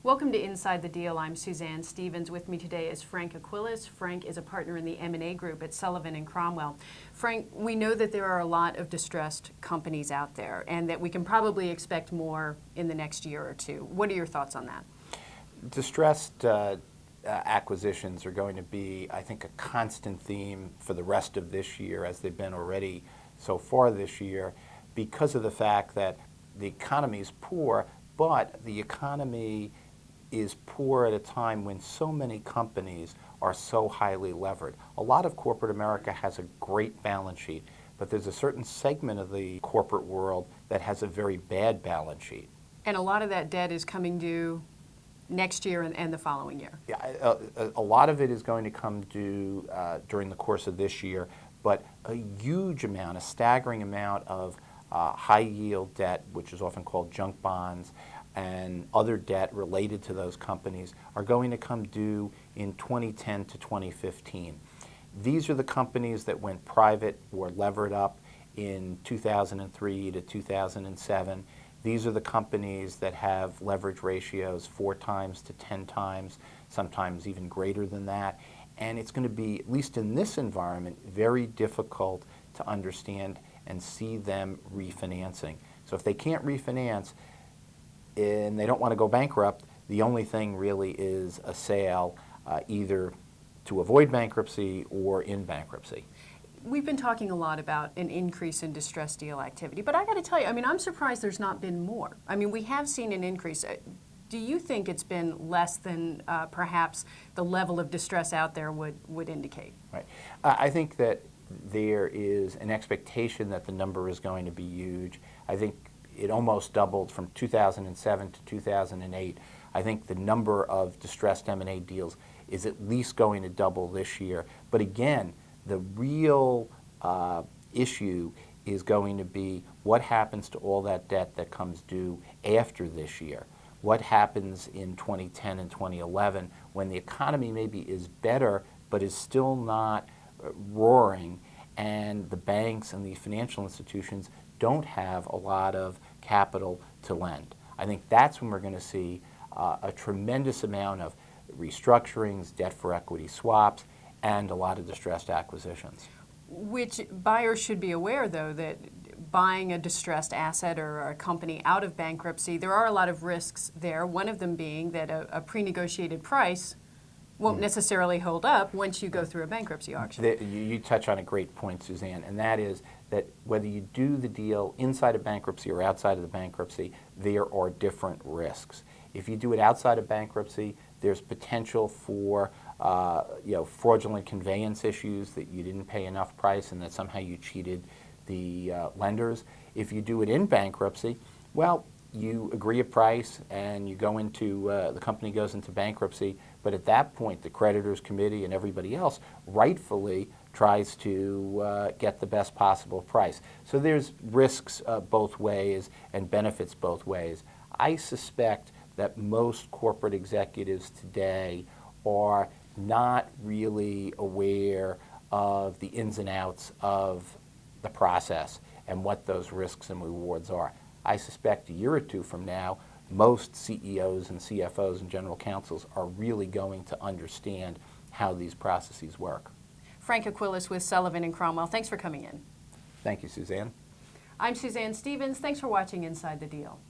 Welcome to Inside the Deal. I'm Suzanne Stevens. With me today is Frank Aquila. Frank is a partner in the M&A group at Sullivan Cromwell. Frank, we know that there are a lot of distressed companies out there and that we can probably expect more in the next year or two. What are your thoughts on that? Distressed acquisitions are going to be, I think, a constant theme for the rest of this year, as they've been already so far this year, because of the fact that the economy is poor, but the economy is poor at a time when so many companies are so highly levered. A lot of corporate America has a great balance sheet, but there's a certain segment of the corporate world that has a very bad balance sheet. And a lot of that debt is coming due next year and the following year. Yeah, a lot of it is going to come due during the course of this year, but a huge amount, a staggering amount of high-yield debt, which is often called junk bonds, and other debt related to those companies are going to come due in 2010 to 2015. These are the companies that went private or levered up in 2003 to 2007. These are the companies that have leverage ratios 4 times to 10 times, sometimes even greater than that. And it's going to be, at least in this environment, very difficult to understand and see them refinancing. So if they can't refinance and they don't want to go bankrupt, the only thing really is a sale, either to avoid bankruptcy or in bankruptcy. We've been talking a lot about an increase in distressed deal activity, but I got to tell you, I'm surprised there's not been more. We have seen an increase. Do you think it's been less than perhaps the level of distress out there would indicate? Right. I think that there is an expectation that the number is going to be huge. I think it almost doubled from 2007 to 2008. I think the number of distressed M&A deals is at least going to double this year. But again, the real issue is going to be what happens to all that debt that comes due after this year. What happens in 2010 and 2011 when the economy maybe is better but is still not roaring, and the banks and the financial institutions don't have a lot of capital to lend. I think that's when we're going to see a tremendous amount of restructurings, debt for equity swaps, and a lot of distressed acquisitions. Which buyers should be aware, though, that buying a distressed asset or a company out of bankruptcy, there are a lot of risks there, one of them being that a pre-negotiated price won't necessarily hold up once you go through a bankruptcy auction. You touch on a great point, Suzanne, and that is that whether you do the deal inside of bankruptcy or outside of the bankruptcy, there are different risks. If you do it outside of bankruptcy, there's potential for fraudulent conveyance issues, that you didn't pay enough price and that somehow you cheated the lenders. If you do it in bankruptcy, well, you agree a price and you go into, the company goes into bankruptcy, but at that point the creditors committee and everybody else rightfully tries to get the best possible price. So there's risks both ways and benefits both ways. I suspect that most corporate executives today are not really aware of the ins and outs of the process and what those risks and rewards are. I suspect a year or two from now, most CEOs and CFOs and general counsels are really going to understand how these processes work. Frank Aquila with Sullivan Cromwell. Thanks for coming in. Thank you, Suzanne. I'm Suzanne Stevens. Thanks for watching Inside the Deal.